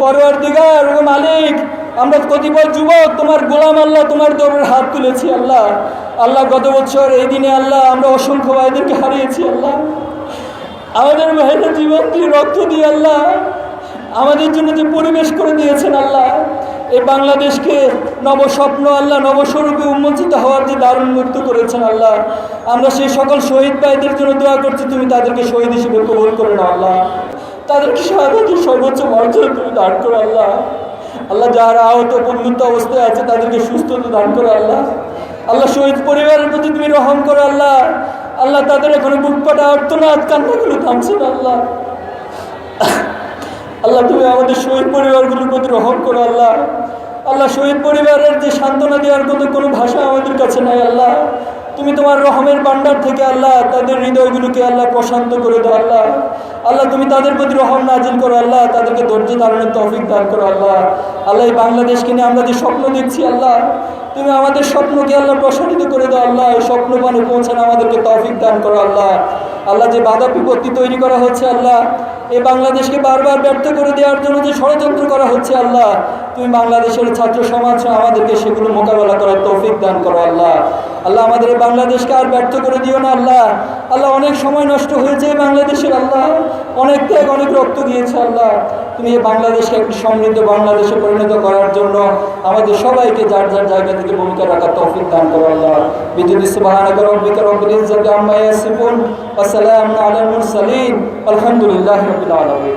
পরওয়ারদিগার, ও মালিক, আমরা কতিপয় যুবক তোমার গোলাম আল্লাহ, তোমার দরবারে হাত তুলেছি আল্লাহ। আল্লাহ গত বছর এই দিনে আল্লাহ আমরা অসংখ্য ভাইদেরকে হারিয়েছি আল্লাহ। আমাদের ভাইদের জীবন দিয়ে রক্ত দিয়ে আল্লাহ আমাদের জন্য যে পরিবেশ করে দিয়েছেন আল্লাহ, এই বাংলাদেশকে নবস্বপ্ন আল্লাহ নবস্বরূপে উন্মোচিত হওয়ার যে দারুণ মুক্ত করেছেন আল্লাহ, আমরা সেই সকল শহীদ ভাইদের জন্য দোয়া করছি, তুমি তাদেরকে শহীদ হিসেবে কবুল করে নাও আল্লাহ। তাদেরকে শাহাদাতের সর্বোচ্চ মর্যাদা তুমি দান করো আল্লাহ। আল্লাহ যারা আহত পঙ্গুত্ব অবস্থায় আছে তাদেরকে সুস্থতা দান করো আল্লাহ। আল্লাহ শহীদ পরিবারের প্রতি তুমি রহম করো আল্লাহ। আল্লাহ তাদের এখনো বুক পাটা আর্তনাদ কান্নাগুলো থামছে না আল্লাহ। আল্লাহ তুমি আমাদের শহীদ পরিবারগুলোর প্রতি রহম করো আল্লাহ। আল্লাহ শহীদ পরিবারের যে সান্ত্বনা দেওয়ার মতো কোনো ভাষা আমাদের কাছে নাই আল্লাহ। তুমি তোমার রহমের ভান্ডার থেকে আল্লাহ তাদের হৃদয়গুলোকে আল্লাহ প্রশান্ত করে দাও আল্লাহ। আল্লাহ তুমি তাদের প্রতি রহম নাজিল করো আল্লাহ, তাদেরকে ধৈর্য ধারণের তৌফিক দান করো আল্লাহ। আল্লাহ এই বাংলাদেশকে নিয়ে আমরা যে স্বপ্ন দেখছি আল্লাহ, তুমি আমাদের স্বপ্নকে আল্লাহ প্রসারিত করে দাও আল্লাহ। এই স্বপ্ন পানে পৌঁছানো আমাদেরকে তৌফিক দান করো আল্লাহ। আল্লাহ যে বাধা বিপত্তি তৈরি করা হচ্ছে আল্লাহ, এই বাংলাদেশকে বারবার ব্যর্থ করে দেওয়ার জন্য যে ষড়যন্ত্র করা হচ্ছে আল্লাহ, তুমি বাংলাদেশের ছাত্র সমাজ আমাদেরকে সেগুলো মোকাবেলা করার তৌফিক দান করো আল্লাহ। আল্লাহ আমাদের এই বাংলাদেশকে আর ব্যর্থ করে দিও না আল্লাহ। আল্লাহ অনেক সময় নষ্ট হয়েছে এই বাংলাদেশের আল্লাহ, অনেক ত্যাগ অনেক রক্ত দিয়েছে আল্লাহ। তুমি এই বাংলাদেশকে একটি সমৃদ্ধ বাংলাদেশে পরিণত করার জন্য আমাদের সবাইকে যার যার জায়গা থেকে ভূমিকা রাখার তৌফিক দান করো আল্লাহ। বিজুদি সুবহানাকা রাব্বিকা রাব্বিল ইজ্জাতি আম্মা ইয়াসিফুন ওয়া সালামুন আলাল মুরসালিন আলহামদুলিল্লাহি রাব্বিল আলামিন।